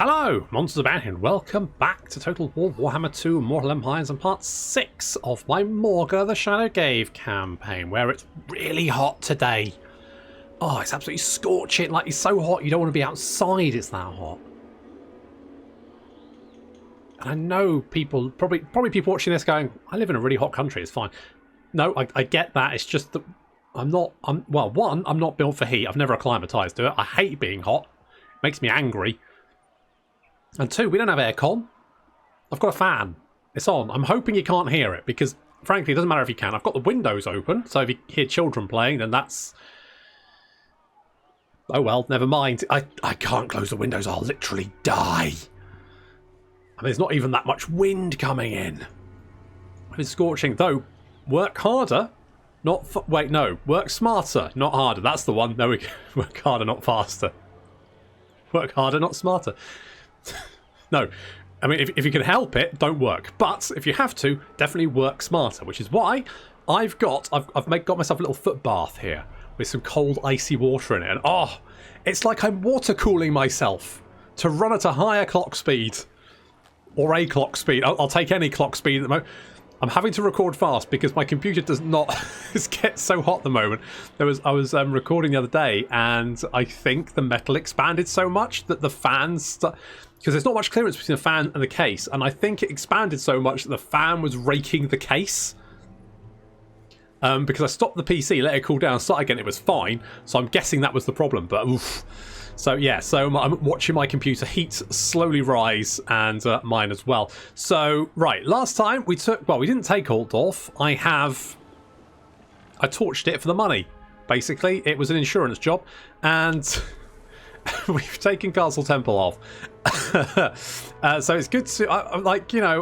Hello, Monsters of Bounty, and welcome back to Total War Warhammer 2 Mortal Empires and part 6 of my Morghur the Shadowgave Campaign, where it's really hot today. Oh, it's absolutely scorching, like it's so hot you don't want to be outside, it's that hot. And I know people, probably people watching this going, I live in a really hot country, it's fine. No, I get that, it's just that I'm not built for heat, I've never acclimatised to it, I hate being hot, it makes me angry. And two, we don't have aircon. I've got a fan. It's on. I'm hoping you can't hear it because, frankly, it doesn't matter if you can. I've got the windows open, so if you hear children playing, then that's... Oh well, never mind. I can't close the windows. I'll literally die. And there's not even that much wind coming in. It's scorching. Though, work harder, not... Wait, no. Work smarter, not harder. That's the one. No, work harder, not faster. Work harder, not smarter. No, I mean, if you can help it, don't work. But if you have to, definitely work smarter, which is why I've got myself a little foot bath here with some cold, icy water in it. And oh, it's like I'm water cooling myself to run at a higher clock speed. Or a clock speed. I'll take any clock speed at the moment. I'm having to record fast because my computer does not get so hot at the moment. I was recording the other day, and I think the metal expanded so much that the fans, because there's not much clearance between the fan and the case, and I think it expanded so much that the fan was raking the case. Because I stopped the PC, let it cool down, start again, it was fine. So I'm guessing that was the problem. But oof. So yeah, so I'm watching my computer heat slowly rise, and mine as well. So right, last time we didn't take Altdorf. I torched it for the money. Basically, it was an insurance job, and we've taken Castle Temple off. So it's good to I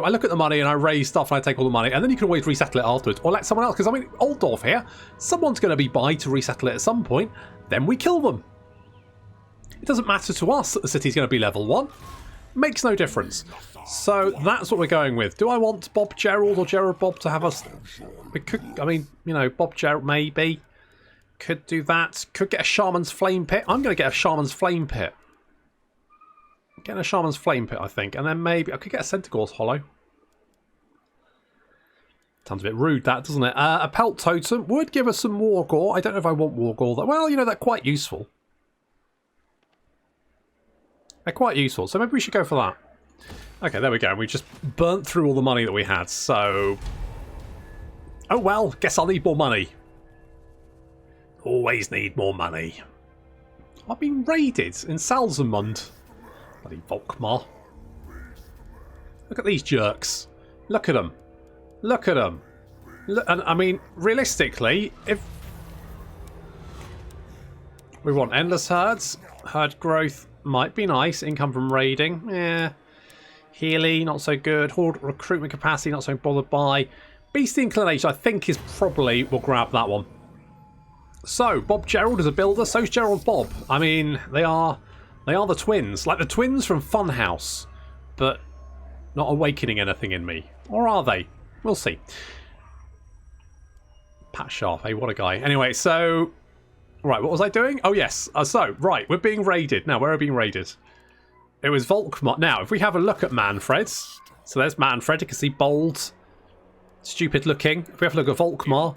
look at the money and I raise stuff and I take all the money, and then you can always resettle it afterwards or let someone else. Because I mean, Altdorf here, someone's going to be by to resettle it at some point. Then we kill them. It doesn't matter to us that the city's going to be level 1. Makes no difference. So that's what we're going with. Do I want Bob Gerald or Gerald Bob to have us? We could, I mean, you know, Bob Gerald maybe. Could do that. Could get a Shaman's Flame Pit. I'm going to get a Shaman's Flame Pit. Getting a Shaman's Flame Pit, I think. And then maybe I could get a Centaur's Hollow. Sounds a bit rude, that, doesn't it? A Pelt Totem would give us some War Gore. I don't know if I want War Gore. Well, you know, they're quite useful. They're quite useful, so maybe we should go for that. Okay, there we go. We just burnt through all the money that we had, so... Oh well, guess I'll need more money. Always need more money. I've been raided in Salzamund. Bloody Volkmar. Look at these jerks. Look at them. Look at them. And I mean, realistically, if... we want endless herds, herd growth... might be nice. Income from raiding, yeah. Healy, not so good. Horde recruitment capacity, not so bothered by. Beastie inclination, I think, is probably... we'll grab that one. So, Bob Gerald is a builder, so's Gerald Bob. I mean, they are the twins. Like the twins from Funhouse, but not awakening anything in me. Or are they? We'll see. Pat Sharp, hey, what a guy. Anyway, so... right, what was I doing? Oh, yes. So, right, we're being raided. Now, where are we being raided? It was Volkmar. Now, if we have a look at Manfred. So there's Manfred. You can see bold, stupid looking. If we have a look at Volkmar,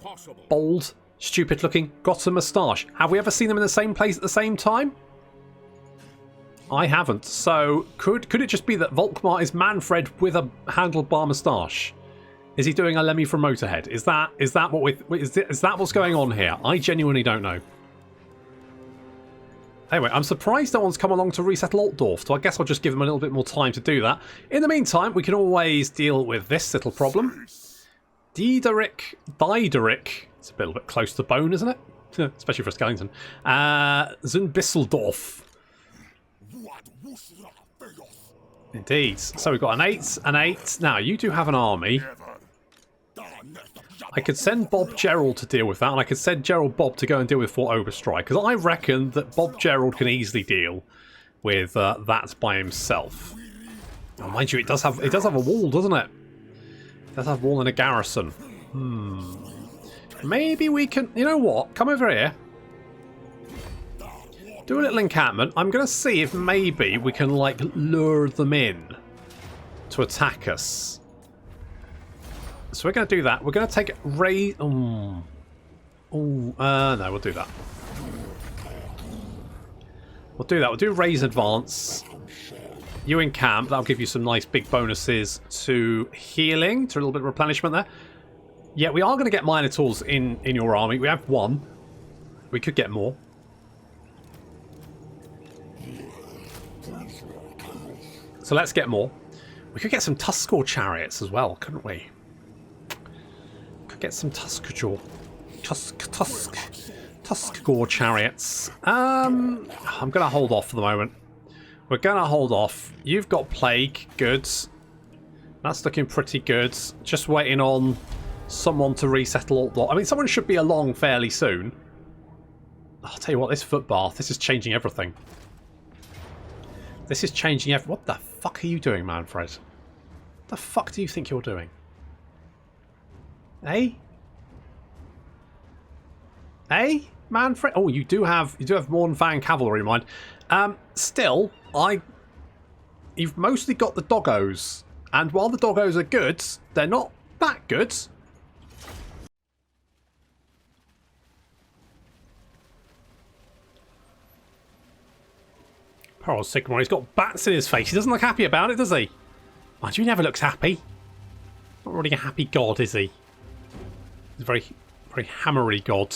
bold, stupid looking, got a moustache. Have we ever seen them in the same place at the same time? I haven't. So, could it just be that Volkmar is Manfred with a handlebar moustache? Is he doing a Lemmy from Motorhead? Is that what's going on here? I genuinely don't know. Anyway, I'm surprised no one's come along to resettle Altdorf, so I guess I'll just give them a little bit more time to do that. In the meantime, we can always deal with this little problem. Diederick. It's a little bit close to the bone, isn't it? Especially for a skeleton. Zunbisseldorf. Indeed. So we've got an 8. Now, you do have an army. I could send Bob Gerald to deal with that, and I could send Gerald Bob to go and deal with Fort Overstrike, because I reckon that Bob Gerald can easily deal with that by himself. Oh, mind you, it does have a wall, doesn't it? It does have a wall and a garrison. Maybe we can... you know what? Come over here. do a little encampment. I'm going to see if maybe we can, like, lure them in to attack us. So we're going to do that. We're going to take raise... no, we'll do that. We'll do that. We'll do raise advance. You encamp. That'll give you some nice big bonuses to healing, to a little bit of replenishment there. Yeah, we are going to get Minotaurs in your army. We have one. We could get more. So let's get more. We could get some Tuskor chariots as well, couldn't we? Could get some Tuskor chariots. I'm going to hold off for the moment. We're going to hold off. You've got plague. Good. That's looking pretty good. Just waiting on someone to resettle Altdorf. I mean, someone should be along fairly soon. I'll tell you what, this footbath, this is changing everything. This is changing everything. What the fuck are you doing, Manfred? What the fuck do you think you're doing? Eh? Eh, Manfred? Oh, you do have Mornfang cavalry in mind. Still, you've mostly got the doggos, and while the doggos are good, they're not that good. Poor old Sigmar, he's got bats in his face. He doesn't look happy about it, does he? Mind you, he never looks happy. Not really a happy god, is he? He's a very, very hammery god.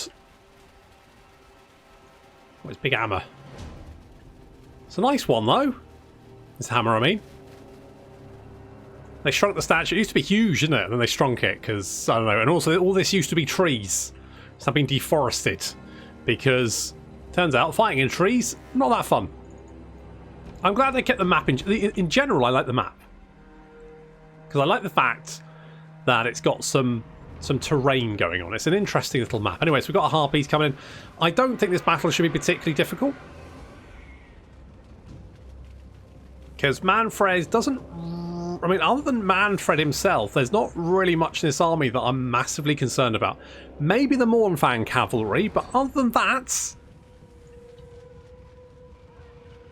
Oh, his big hammer. It's a nice one, though. This hammer, I mean. They shrunk the statue. It used to be huge, didn't it? And then they shrunk it, because, I don't know. And also, all this used to be trees. It's now been deforested. Because, turns out, fighting in trees, not that fun. I'm glad they kept the map. In general, I like the map. Because I like the fact that it's got some terrain going on. It's an interesting little map. Anyway, so we've got a harpies coming in. I don't think this battle should be particularly difficult. Because Manfred doesn't... I mean, other than Manfred himself, there's not really much in this army that I'm massively concerned about. Maybe the Mornfang cavalry, but other than that...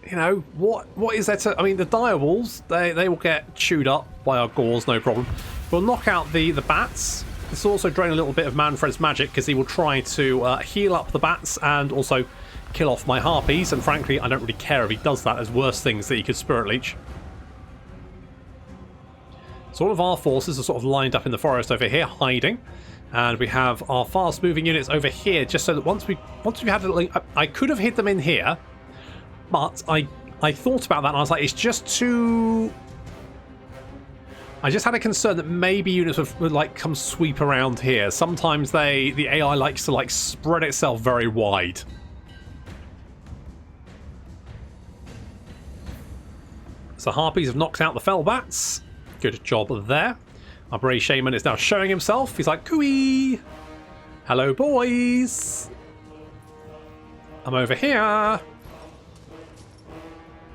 You know, what is there to... I mean, the direwolves, they will get chewed up by our gores, no problem. We'll knock out the bats. This will also drain a little bit of Manfred's magic, because he will try to heal up the bats and also kill off my harpies. And frankly, I don't really care if he does that. There's worse things that he could spirit leech. So all of our forces are sort of lined up in the forest over here, hiding. And we have our fast-moving units over here, just so that once we've had a little... I could have hid them in here, but I thought about that and I was like, it's just too... I just had a concern that maybe units would like come sweep around here. Sometimes the AI likes to like spread itself very wide. So Harpies have knocked out the fell bats. Good job there. Our Bray Shaman is now showing himself. He's like, cooey! Hello, boys! I'm over here!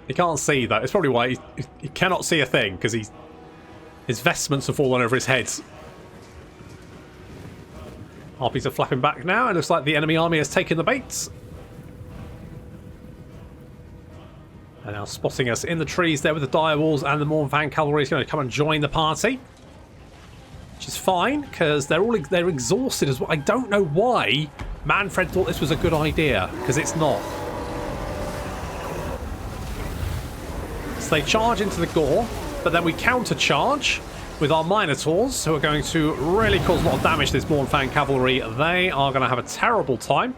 He can't see that. It's probably why he cannot see a thing, because his vestments have fallen over his head. Harpies are flapping back now. It looks like the enemy army has taken the bait. They're now spotting us in the trees there with the direwolves, and the Mornfang cavalry is going to come and join the party. Which is fine, because they're exhausted as well. I don't know why Manfred thought this was a good idea, because it's not. So they charge into the gore, but then we counter-charge with our Minotaurs, who are going to really cause a lot of damage to this Mornfang cavalry. They are going to have a terrible time.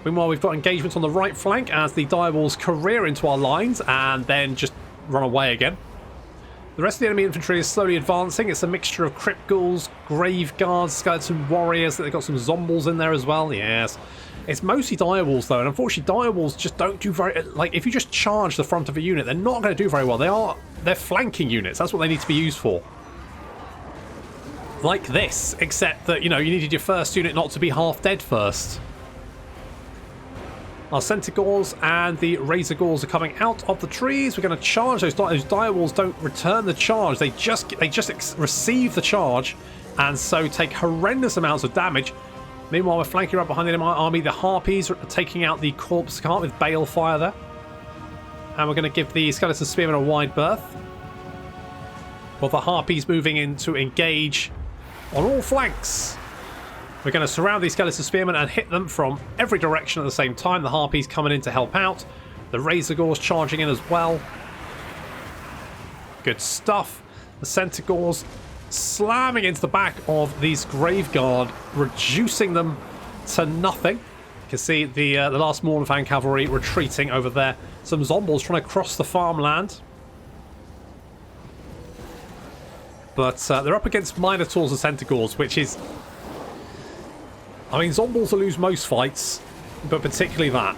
Meanwhile, we've got engagements on the right flank as the direwolves career into our lines and then just run away again. The rest of the enemy infantry is slowly advancing. It's a mixture of crypt ghouls, grave guards, skeleton warriors. They've got some zombies in there as well. Yes. It's mostly direwolves though, and unfortunately direwolves just don't do very... Like, if you just charge the front of a unit, they're not going to do very well. They're flanking units. That's what they need to be used for. Like this, except that, you know, you needed your first unit not to be half dead first. Our Centaurs and the Razor Gauls are coming out of the trees. We're going to charge those direwolves. Don't return the charge. They just receive the charge and so take horrendous amounts of damage. Meanwhile, we're flanking right behind the enemy army. The Harpies are taking out the corpse cart with balefire there. And we're going to give the Skeleton Spearmen a wide berth. While the Harpies moving in to engage on all flanks. We're going to surround these Skeleton Spearmen and hit them from every direction at the same time. The Harpies coming in to help out. The Razorgores charging in as well. Good stuff. The Centaurs slamming into the back of these Graveguard, reducing them to nothing. You can see the last Mornfang cavalry retreating over there. Some Zombies trying to cross the farmland. But they're up against Minotaurs and Centaurs, which is... I mean, Zombies will lose most fights, but particularly that.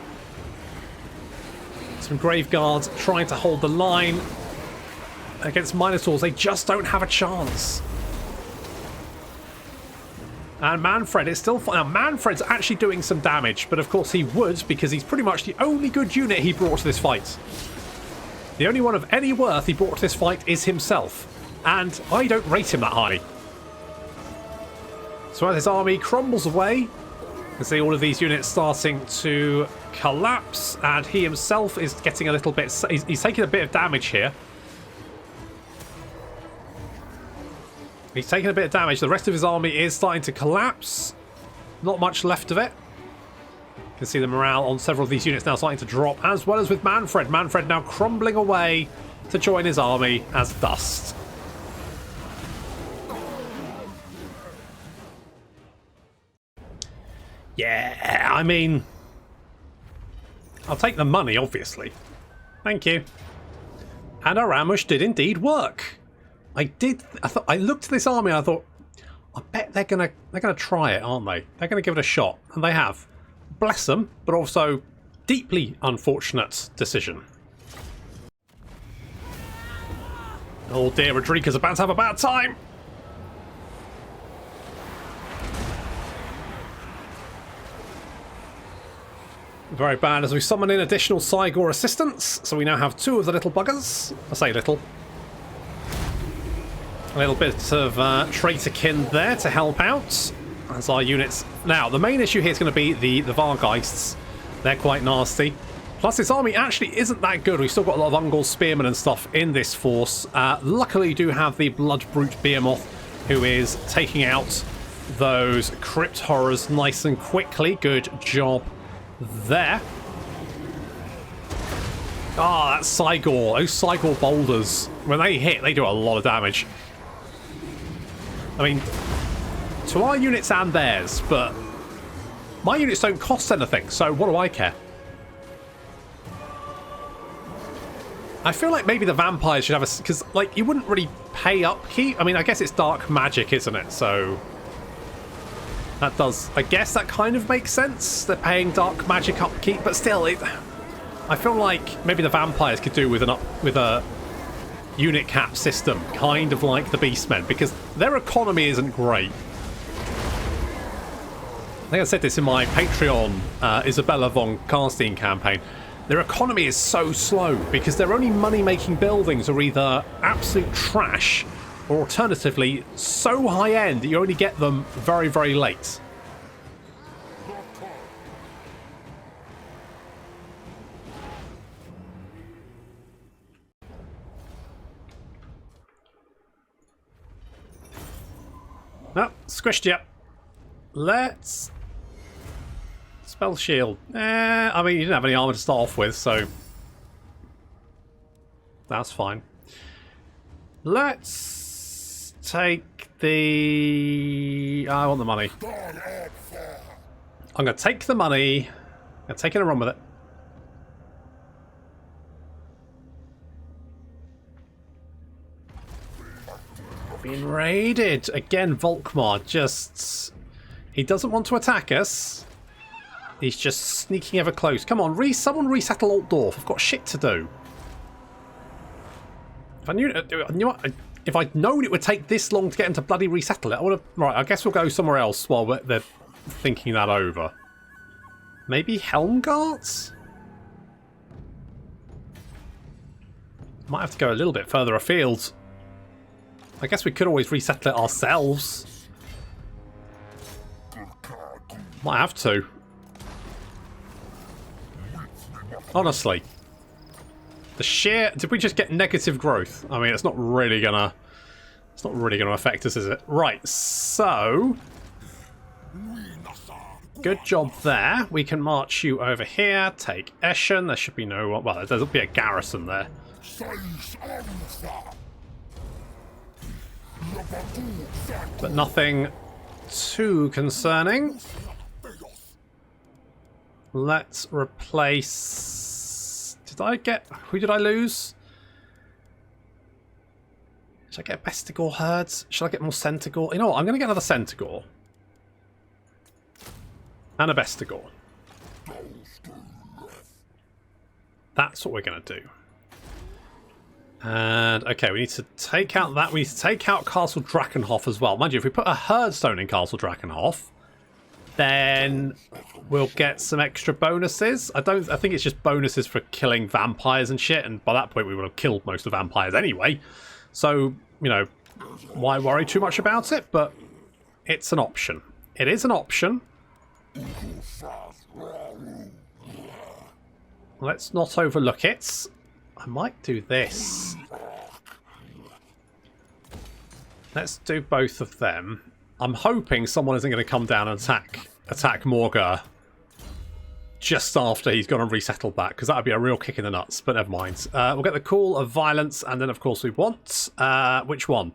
Some Graveguards trying to hold the line against Minotaurs. They just don't have a chance. And Manfred is still... Now, Manfred's actually doing some damage, but of course he would, because he's pretty much the only good unit he brought to this fight. The only one of any worth he brought to this fight is himself. And I don't rate him that highly. So as his army crumbles away, you can see all of these units starting to collapse, and he himself is getting a little bit... He's taking a bit of damage here. He's taking a bit of damage. The rest of his army is starting to collapse. Not much left of it. You can see the morale on several of these units now starting to drop, as well as with Manfred. Manfred now crumbling away to join his army as dust. Yeah, I mean... I'll take the money, obviously. Thank you. And our ambush did indeed work. I looked at this army and I thought, I bet they're gonna try it, aren't they? They're gonna give it a shot, and they have. Bless them, but also deeply unfortunate decision. Oh dear, Rodriguez's about to have a bad time. Very bad as we summon in additional Cygor assistance, so we now have 2 of the little buggers. I say little. A little bit of traitorkin there to help out as our units... Now, the main issue here is going to be the Vargeists. They're quite nasty. Plus, this army actually isn't that good. We've still got a lot of Ungol Spearmen and stuff in this force. Luckily, you do have the Blood Brute Behemoth, who is taking out those Crypt Horrors nice and quickly. Good job there. Ah, that's Cygor. Those Cygor boulders, when they hit, they do a lot of damage. I mean, to our units and theirs, but my units don't cost anything, so what do I care? I feel like maybe the vampires should have a... Because, like, you wouldn't really pay upkeep. I mean, I guess it's dark magic, isn't it? So that does... I guess that kind of makes sense. They're paying dark magic upkeep, but still, I feel like maybe the vampires could do with a unit cap system, kind of like the Beastmen, because their economy isn't great. I think I said this in my Patreon Isabella von Karstein campaign. Their economy is so slow because their only money-making buildings are either absolute trash or alternatively so high-end that you only get them very, very late. No, squished you. Let's... Spell shield. I mean, you didn't have any armor to start off with, so... That's fine. Let's take the... I want the money. I'm going to take the money. I'm going to take it and run with it. Being raided. Again, Volkmar just... He doesn't want to attack us. He's just sneaking ever close. Come on, someone resettle Altdorf. I've got shit to do. If I'd known it would take this long to get him to bloody resettle it, I would have... Right, I guess we'll go somewhere else while they're thinking that over. Maybe Helmgarts? Might have to go a little bit further afield. I guess we could always resettle it ourselves. Might have to. Honestly. The sheer... Did we just get negative growth? I mean, it's not really gonna... It's not really gonna affect us, is it? Right, so... Good job there. We can march you over here, take Eschen. There should be no... Well, there'll be a garrison there. But nothing too concerning. Let's replace... Did I get... Who did I lose? Should I get Bestigor herds? Should I get more Centigor? You know what? I'm going to get another Centigor. And a Bestigor. That's what we're going to do. And, okay, we need to take out that. We need to take out Castle Drackenhoff as well. Mind you, if we put a Herdstone in Castle Drackenhoff, then we'll get some extra bonuses. I think it's just bonuses for killing vampires and shit, and by that point we would have killed most of the vampires anyway. So, you know, why worry too much about it? But it's an option. It is an option. Let's not overlook it. I might do this. Let's do both of them. I'm hoping someone isn't going to come down and attack Morghur just after he's gone and resettled that, because that would be a real kick in the nuts, but never mind. We'll get the call of violence, and then of course we want... which one?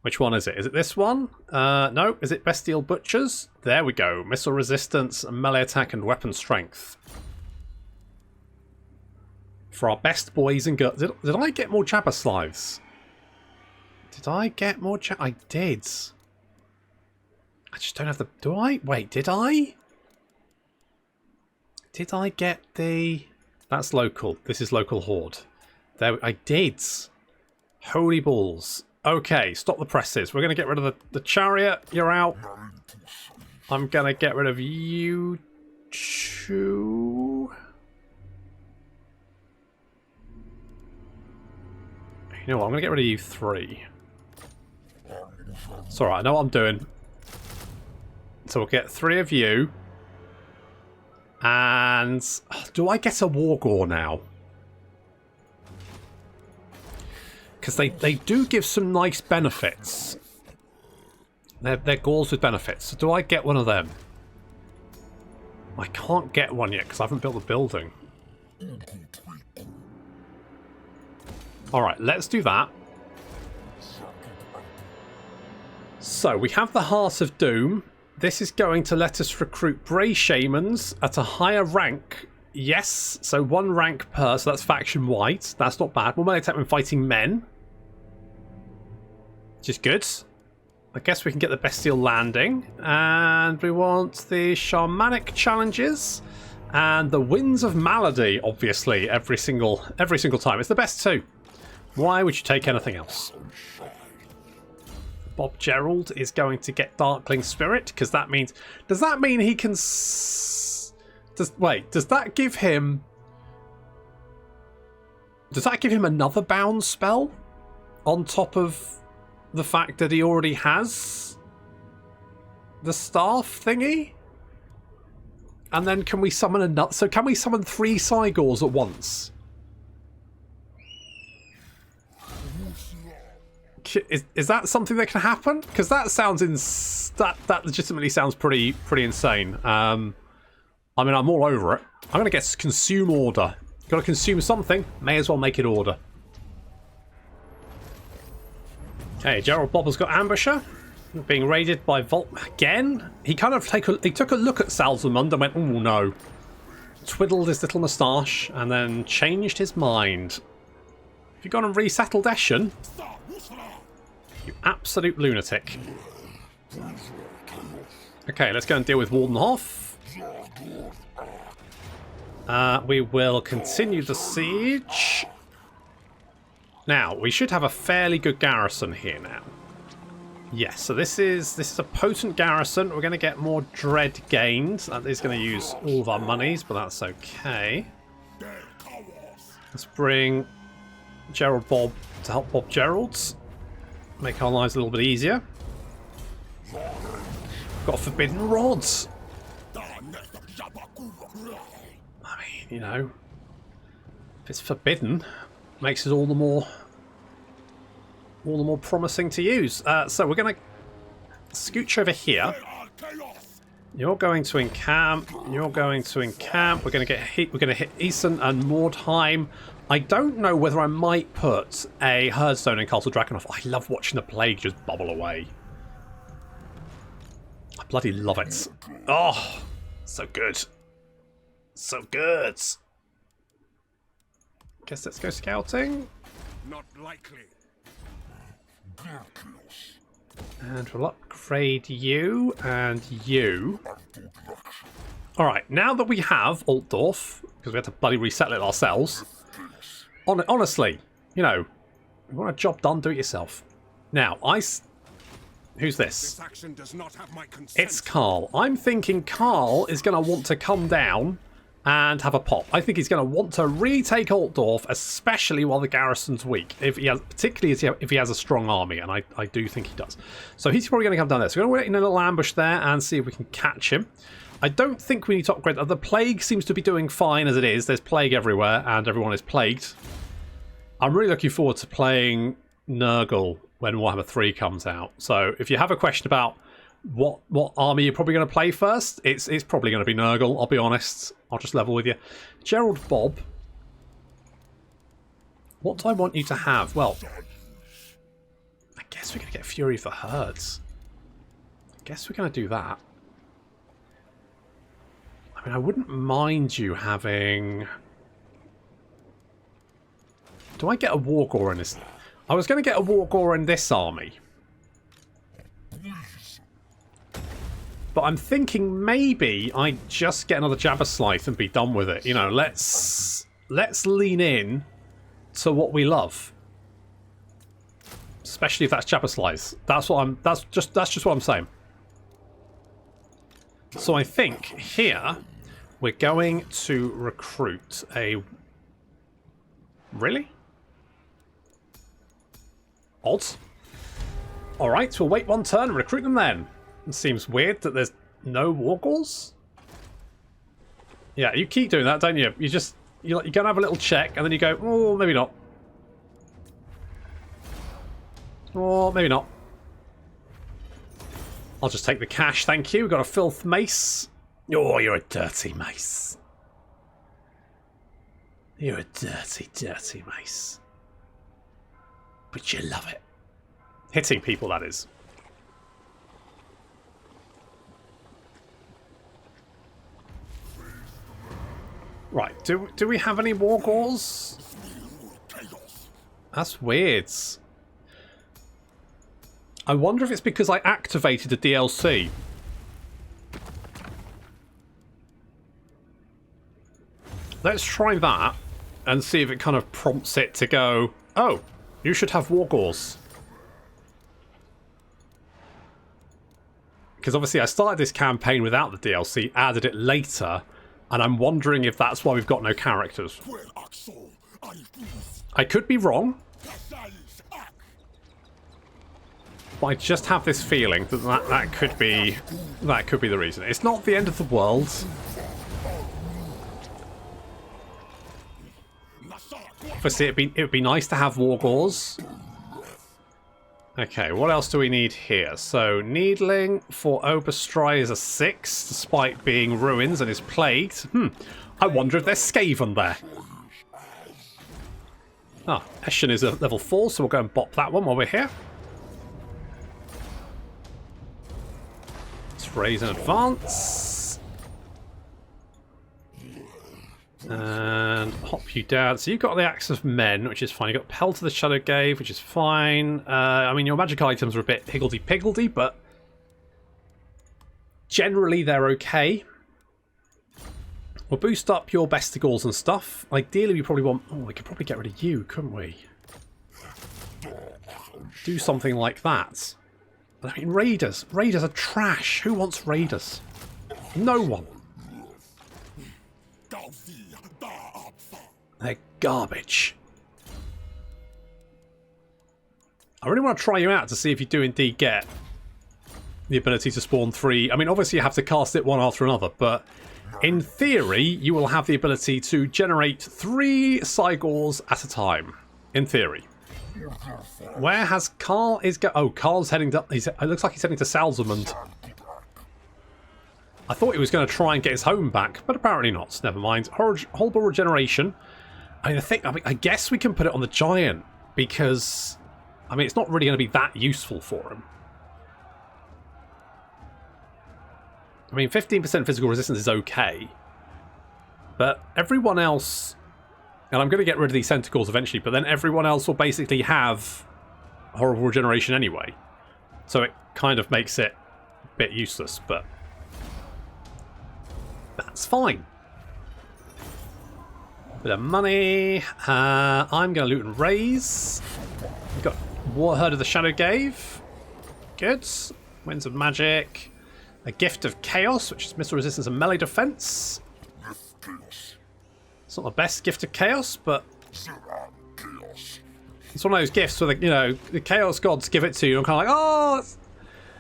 Which one is it? Is it this one? No. Is it Bestial Butchers? There we go. Missile resistance, melee attack, and weapon strength. For our best boys and girls. Did I get more Jabberslaves? Did I get more I did. I just don't have the... Do I? Wait, did I? Did I get the... That's local. This is local horde. There, I did. Holy balls. Okay, stop the presses. We're going to get rid of the chariot. You're out. I'm going to get rid of you two. You know what? I'm going to get rid of you three. It's alright. I know what I'm doing. So we'll get three of you. And... do I get a Wargore now? Because they do give some nice benefits. They're Gauls with benefits. So do I get one of them? I can't get one yet because I haven't built the building. Alright, let's do that. So, we have the Heart of Doom. This is going to let us recruit Bray Shamans at a higher rank. Yes, so 1 rank per, so that's faction-wide. That's not bad. More melee attack when fighting men. Which is good. I guess we can get the Bestial Landing. And we want the Shamanic Challenges. And the Winds of Malady, obviously, every single time. It's the best two. Why would you take anything else? Bob Gerald is going to get Darkling Spirit, because that means... Does that mean he can... Wait, does that give him... Does that give him another bound spell? On top of the fact that he already has the staff thingy? And then can we summon another... So can we summon 3 Cygors at once? Is that something that can happen? Because that sounds that legitimately sounds pretty insane. I mean, I'm all over it. I'm going to guess consume order. Got to consume something. May as well make it order. Okay, Gerald Bob has got Ambusher. Being raided by Volt again. He kind of took a look at Salzamund and went, oh no. Twiddled his little moustache and then changed his mind. Have you gone and resettled Eschen? You absolute lunatic. Okay, let's go and deal with Wardenhoff. We will continue the siege. Now, we should have a fairly good garrison here now. Yes, so this is a potent garrison. We're going to get more dread gained. That is going to use all of our monies, but that's okay. Let's bring Gerald Bob to help Bob Gerald's. Make our lives a little bit easier. Got forbidden rods. you know, if it's forbidden, makes it all the more promising to use. So we're going to scooch over here. You're going to encamp. You're going to encamp. We're going to hit Essen and Mordheim. I don't know whether I might put a Herdstone in Castle Drackenhoff. I love watching the plague just bubble away. I bloody love it. Oh, so good. So good. Guess let's go scouting. Not likely. And we'll upgrade you and you. Alright, now that we have Altdorf, because we had to bloody resettle it ourselves, honestly, you know, you want a job done, do it yourself. Now, who's this? This action does not have my consent. It's Karl. I'm thinking Karl is going to want to come down and have a pop. I think he's going to want to retake Altdorf, especially while the garrison's weak. Particularly if he has a strong army, and I do think he does. So he's probably going to come down there. So we're going to wait in a little ambush there and see if we can catch him. I don't think we need to upgrade. The plague seems to be doing fine as it is. There's plague everywhere, and everyone is plagued. I'm really looking forward to playing Nurgle when Warhammer 3 comes out. So if you have a question about what army you're probably going to play first, it's probably going to be Nurgle, I'll be honest. I'll just level with you. Gerald Bob, what do I want you to have? Well, I guess we're going to get Fury for Herds. I guess we're going to do that. I mean, I wouldn't mind you having... Do I get a Wargore in this? I was going to get a Wargore in this army. But I'm thinking maybe I just get another Jabberslythe and be done with it. You know, let's lean in to what we love. Especially if that's Jabberslythe. That's just what I'm saying. So I think here we're going to recruit a... Really? Odd. Alright, we'll wait one turn and recruit them then. It seems weird that there's no Wargores. Yeah, you keep doing that, don't you? You're going to have a little check and then you go, oh, maybe not. Oh, maybe not. I'll just take the cash, thank you. We've got a filth mace. Oh, you're a dirty mace. You're a dirty, dirty mace. But you love it. Hitting people, that is. Right, do we have any Wargores? That's weird. I wonder if it's because I activated the DLC. Let's try that and see if it kind of prompts it to go, oh, you should have Wargores. Because obviously I started this campaign without the DLC, added it later, and I'm wondering if that's why we've got no characters. I could be wrong, but I just have this feeling that could be the reason. It's not the end of the world. Obviously, it would be nice to have Wargores. Okay, what else do we need here? So, Needling for Oberstry is a 6, despite being ruins and is plagued. I wonder if there's Skaven there. Ah, Eschen is a level 4, so we'll go and bop that one while we're here. Let's raise and advance. And hop you down. So you've got the Axe of Men, which is fine. You've got Pelt of the Shadowgave, which is fine. I mean, your magic items are a bit higgledy-piggledy, but generally they're okay. We'll boost up your Bestigals and stuff. Ideally, we probably want... Oh, we could probably get rid of you, couldn't we? Do something like that. I mean, Raiders. Raiders are trash. Who wants Raiders? No one. They're garbage. I really want to try you out to see if you do indeed get the ability to spawn 3. I mean, obviously you have to cast it one after another, but In theory, you will have the ability to generate 3 Cygors at a time. In theory. Where has Carl Carl's heading to... it looks like he's heading to Salzamund. I thought he was going to try and get his home back, but apparently not. Never mind. Horrible regeneration. I guess we can put it on the giant, because... I mean, it's not really going to be that useful for him. I mean, 15% physical resistance is okay. But everyone else... And I'm going to get rid of these Centaurs eventually, but then everyone else will basically have horrible regeneration anyway. So it kind of makes it a bit useless, but... That's fine. Bit of money. I'm going to loot and raise. We've got Warherd the Shadowgave. Good. Winds of Magic. A Gift of Chaos, which is missile resistance and melee defense. It's not the best Gift of Chaos, but it's one of those gifts where the Chaos Gods give it to you and kind of like, oh,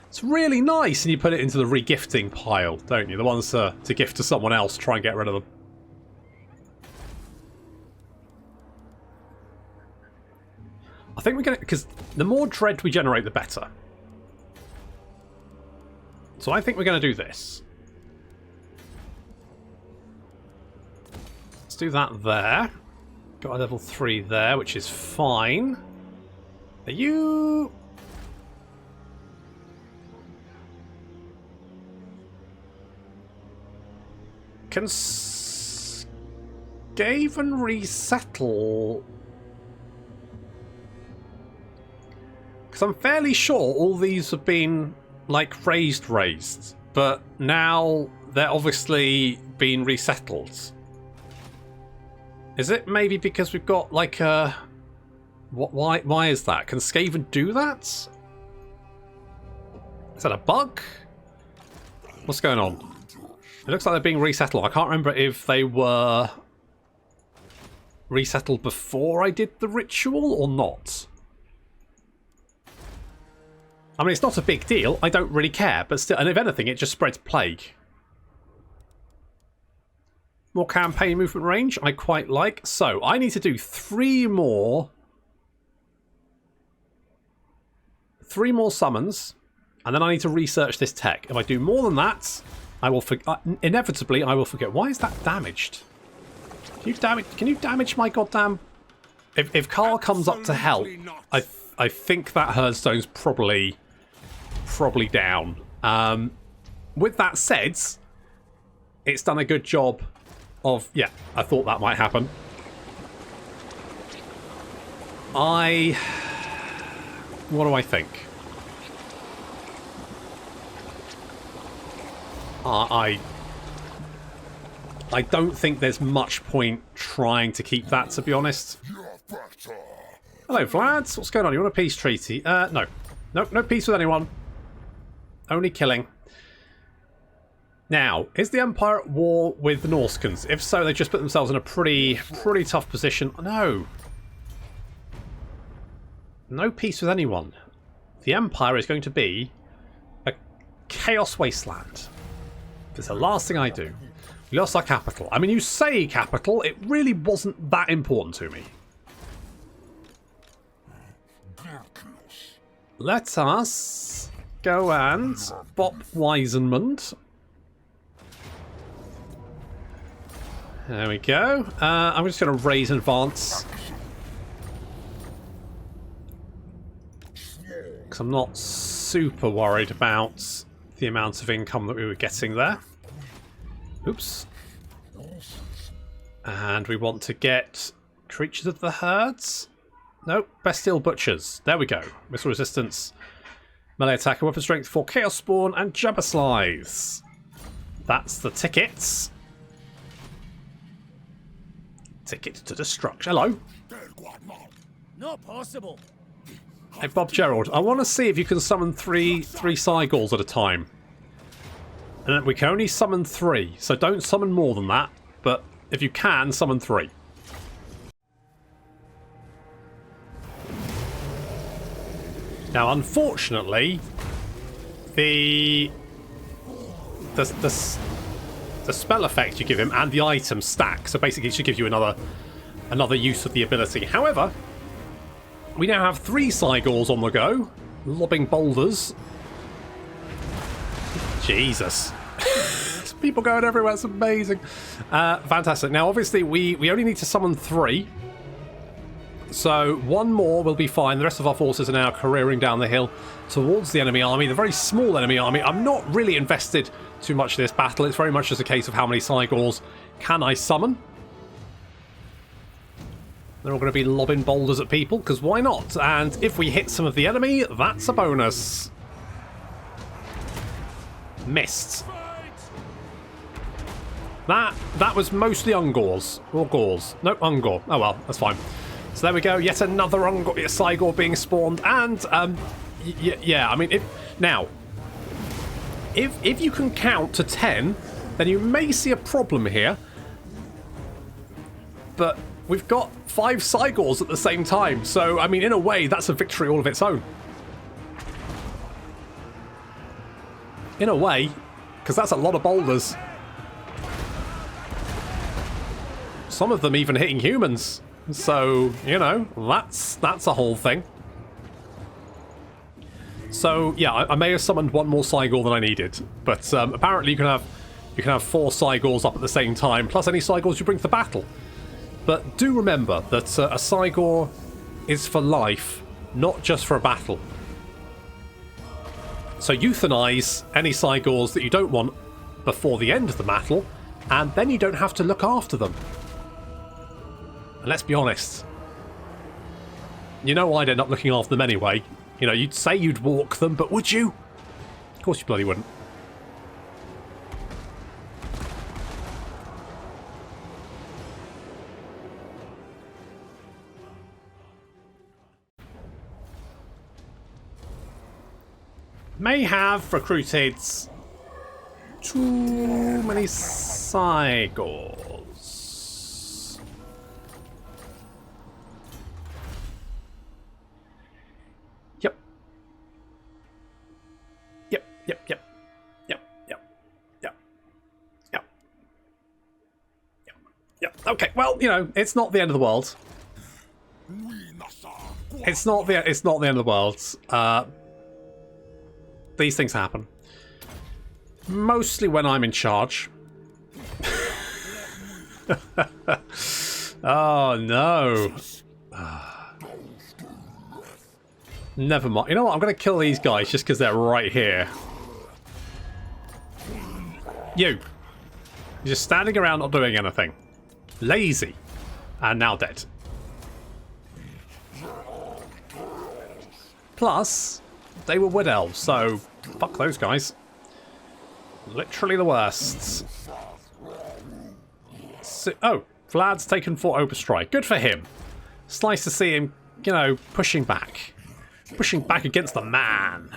it's really nice, and you put it into the regifting pile, don't you? The ones to gift to someone else, try and get rid of them. I think we're going to... Because the more dread we generate, the better. So I think we're going to do this. Let's do that there. Got a level 3 there, which is fine. Are you... Can Skaven resettle? Because I'm fairly sure all these have been, like, raised, but now they're obviously being resettled. Is it maybe because we've got, like, a... Why is that? Can Skaven do that? Is that a bug? What's going on? It looks like they're being resettled. I can't remember if they were resettled before I did the ritual or not. I mean, it's not a big deal. I don't really care. But still, and if anything, it just spreads plague. More campaign movement range, I quite like. So, I need to do 3 more summons. And then I need to research this tech. If I do more than that... inevitably, I will forget. Why is that damaged? Can you damage my goddamn... If Carl comes up to help, I think that Herdstone's probably down. With that said, it's done a good job of... Yeah, I thought that might happen. What do I think? I don't think there's much point trying to keep that, to be honest. Hello, Vlad. What's going on? You want a peace treaty? No. Nope, no peace with anyone. Only killing. Now, is the Empire at war with the Norskans? If so, they just put themselves in a pretty tough position. No. No peace with anyone. The Empire is going to be a chaos wasteland. It's the last thing I do. We lost our capital. I mean, you say capital, it really wasn't that important to me. Let us go and bop Weisenmund. There we go. I'm just going to raise and advance. Because I'm not super worried about the amount of income that we were getting there. Oops. And we want to get creatures of the herds. Nope, bestial butchers. There we go. Missile resistance, melee attack and weapon strength for Chaos Spawn and Jabber Slides. That's the tickets. Ticket to destruction. Hello. Not possible. Hey, Bob Gerald, I want to see if you can summon three Cygors at a time. And we can only summon 3, so don't summon more than that. But if you can, summon 3. Now, unfortunately, the the spell effect you give him and the item stack. So basically it should give you another use of the ability. However, we now have 3 Cygors on the go, lobbing boulders. Jesus. People going everywhere, it's amazing. Fantastic. Now obviously we only need to summon 3. So 1 more will be fine. The rest of our forces are now careering down the hill towards the enemy army, the very small enemy army. I'm not really invested too much in this battle. It's very much just a case of how many Cygors can I summon. They're all going to be lobbing boulders at people, because why not? And if we hit some of the enemy, that's a bonus. Missed. That was mostly Ungors. Or Gors. No, Ungor. Oh well, that's fine. So there we go, yet another Cygor being spawned, and yeah, I mean, if you can count to 10, then you may see a problem here. But we've got 5 Cygors at the same time, so I mean, in a way, that's a victory all of its own. In a way, because that's a lot of boulders. Some of them even hitting humans. So, you know, that's a whole thing. So, yeah, I may have summoned 1 more Cygor than I needed, but apparently you can have 4 Cygors up at the same time, plus any Cygors you bring to the battle. But do remember that a Cygor is for life, not just for a battle. So euthanize any Cygors that you don't want before the end of the battle, and then you don't have to look after them. And let's be honest, you know I'd end up looking after them anyway. You know, you'd say you'd walk them, but would you? Of course you bloody wouldn't. May have recruited too many Cygors. Yep. Okay, well, you know, it's not the end of the world. It's not the end of the world. These things happen. Mostly when I'm in charge. Oh no. Never mind. You know what? I'm going to kill these guys just because they're right here. You're just standing around not doing anything. Lazy. And now dead. Plus, they were wood elves, so fuck those guys. Literally the worst. So, oh, Vlad's taken Fort Oberstrike. Good for him. It's nice to see him, you know, pushing back. Pushing back against the man.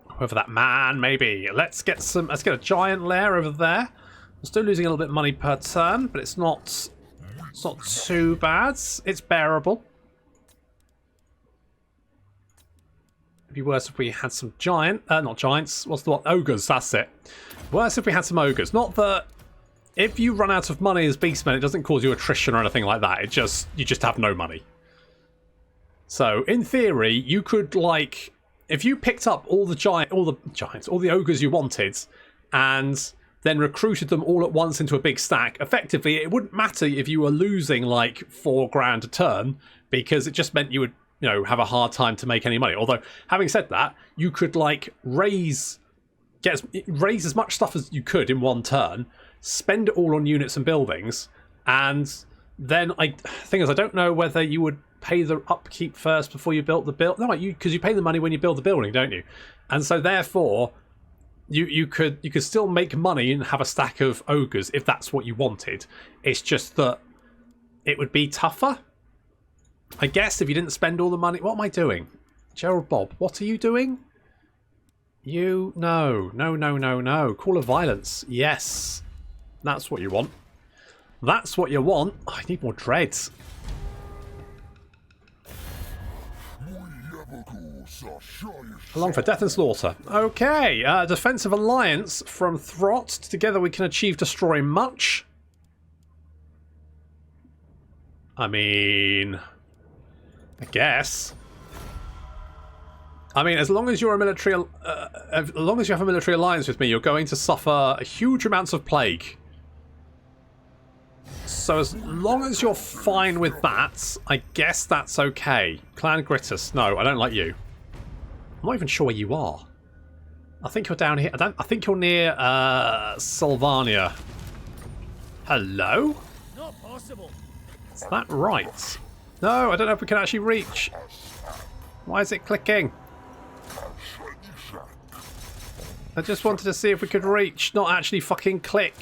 Whoever that man may be. Let's get a giant lair over there. I'm still losing a little bit of money per turn, but it's not too bad. It's bearable. It'd be worse if we had some not giants. What's the one? Ogres, that's it. Worse if we had some ogres. Not that if you run out of money as beastmen, it doesn't cause you attrition or anything like that. You just have no money. So in theory, you could, like, if you picked up all the ogres you wanted, and then recruited them all at once into a big stack, effectively it wouldn't matter if you were losing like 4 grand a turn, because it just meant you would, you know, have a hard time to make any money. Although, having said that, you could like raise as much stuff as you could in 1 turn, spend it all on units and buildings, and then I don't know whether you would pay the upkeep first before you built the build. No, because you pay the money when you build the building, don't you? And so therefore, you could still make money and have a stack of ogres if that's what you wanted. It's just that it would be tougher, I guess, if you didn't spend all the money. What am I doing? Gerald Bob, what are you doing? No. Call of violence. Yes. That's what you want. That's what you want. Oh, I need more dreads. Along for death and slaughter. Okay, defensive alliance from Throt. Together we can achieve destroy much. I mean, I guess. I mean, as long as you're a military, as long as you have a military alliance with me, you're going to suffer huge amounts of plague. So as long as you're fine with that, I guess that's okay. Clan Grittus, no, I don't like you. I'm not even sure where you are. I think you're down here. I think you're near Sylvania. Hello? Not possible. Is that right? No, I don't know if we can actually reach. Why is it clicking? I just wanted to see if we could reach, not actually fucking click.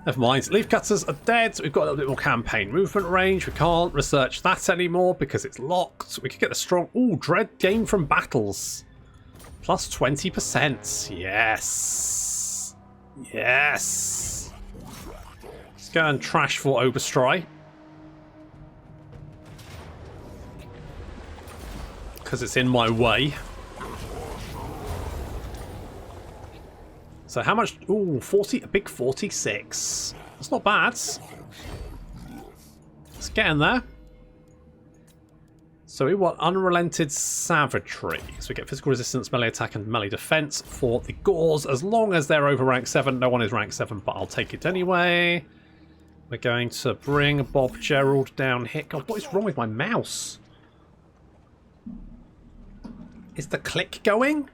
Never mind. Leaf cutters are dead. We've got a little bit more campaign movement range. We can't research that anymore because it's locked. We could get a strong... Ooh, dread gain from battles. Plus 20%. Yes. Yes. Let's go and trash for Oberstry. Because it's in my way. So how much? Ooh, 40, a big 46. That's not bad. Let's get in there. So we want unrelented savagery. So we get physical resistance, melee attack, and melee defense for the Gauls, as long as they're over rank 7. No one is rank 7, but I'll take it anyway. We're going to bring Bob Gerald down here. God, what is wrong with my mouse? Is the click going?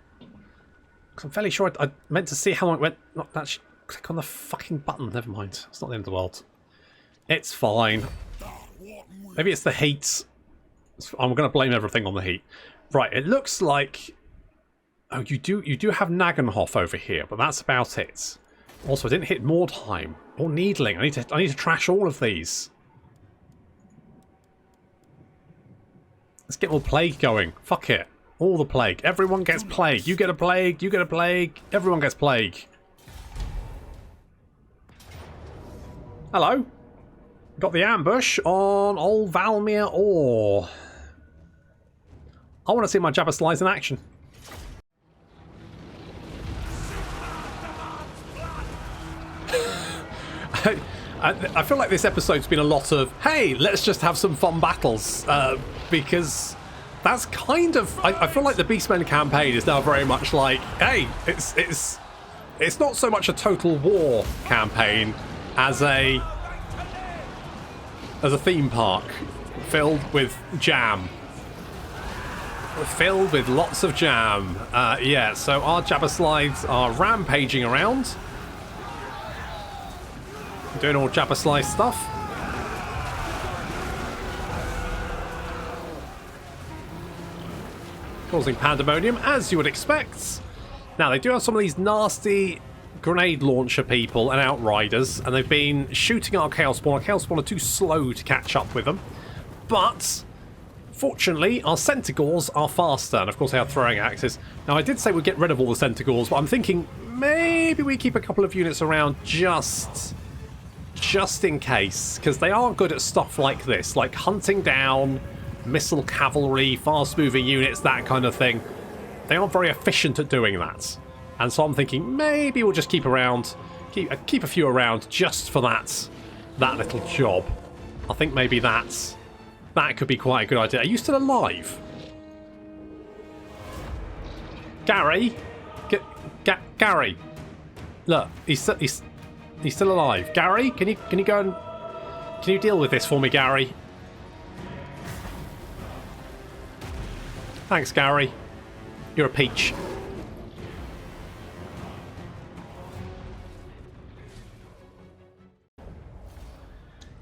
I'm fairly sure I meant to see how long it went. Not actually click on the fucking button. Never mind. It's not the end of the world. It's fine. Maybe it's the heat. I'm going to blame everything on the heat. Right. It looks like. Oh, you do have Drackenhoff over here, but that's about it. Also, I didn't hit Mordheim or Needling. I need to trash all of these. Let's get more plague going. Fuck it. All the plague. Everyone gets plague. You get a plague. You get a plague. Everyone gets plague. Hello. Got the ambush on old Valmir Ore. I want to see my Jabba Slice in action. I feel like this episode's been a lot of, hey, let's just have some fun battles. Because... that's kind of... I feel like the Beastmen campaign is now very much like, hey, it's not so much a total war campaign as a theme park filled with jam. Filled with lots of jam. Yeah, so our Jabba Slides are rampaging around. Doing all Jabba Slice stuff. Causing pandemonium, as you would expect. Now, they do have some of these nasty grenade launcher people and outriders, and they've been shooting our Chaos Spawn. Our Chaos Spawn are too slow to catch up with them. But, fortunately, our Centaurs are faster, and of course they have throwing axes. Now, I did say we'd get rid of all the Centaurs, but I'm thinking maybe we keep a couple of units around just in case, because they are good at stuff like this, like hunting down missile cavalry, fast-moving units, that kind of thing. They aren't very efficient at doing that. And so I'm thinking maybe we'll just keep around, keep a few around just for that little job. I think maybe that could be quite a good idea. Are you still alive? Gary? Gary. Look, he's still alive. Gary, can you go and... can you deal with this for me, Gary? Thanks, Gary. You're a peach.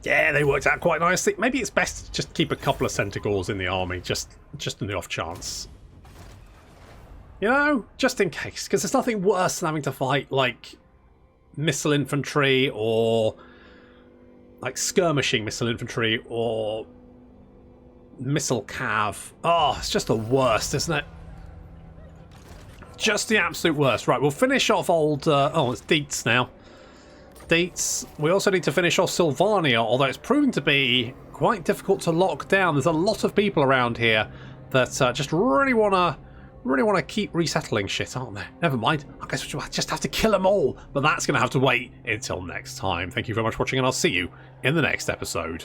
Yeah, they worked out quite nicely. Maybe it's best to just keep a couple of Centaurs in the army, just in the off chance. You know, just in case, because there's nothing worse than having to fight, like, missile infantry or, like, skirmishing missile infantry or missile cav. Oh, it's just the worst, isn't it? Just the absolute worst. Right, we'll finish off old... oh, it's Dietz now. updates. We also need to finish off Sylvania, although it's proven to be quite difficult to lock down. There's a lot of people around here that just really want to keep resettling shit, aren't there? Never mind. I guess we'll just have to kill them all. But that's going to have to wait until next time. Thank you very much for watching, and I'll see you in the next episode.